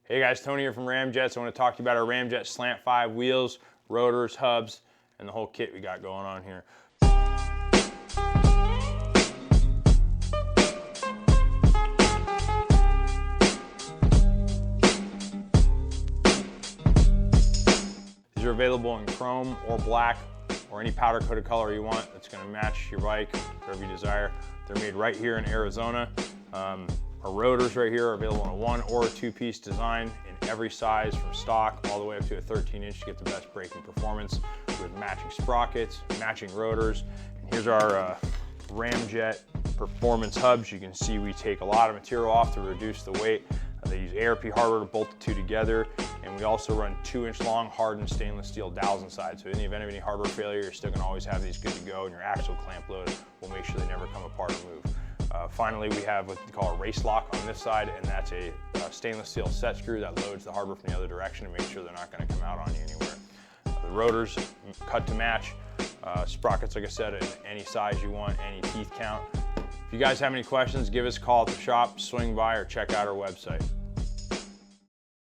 Hey guys, Tony here from Ramjet. So I want to talk to you about our Ramjet Slant 5 wheels, rotors, hubs, and the whole kit we got going on here. These are available in chrome or black or any powder coated color you want that's going to match your bike, whatever you desire. They're made right here in Arizona. Our rotors right here are available in a 1 or a 2-piece design in every size from stock all the way up to a 13-inch to get the best braking performance with matching sprockets, matching rotors. And here's our Ramjet performance hubs. You can see we take a lot of material off to reduce the weight. They use ARP hardware to bolt the two together, and we also run 2-inch long hardened stainless steel dowels inside. So in the event of any hardware failure, you're still gonna always have these good to go, and your axle clamp load will make sure they never come apart or move. Finally, we have what we call a Racelox on this side, and that's a stainless steel set screw that loads the hardware from the other direction to make sure they're not going to come out on you anywhere. The rotors cut to match, sprockets, like I said, in any size you want, any teeth count. If you guys have any questions, give us a call at the shop, swing by, or check out our website.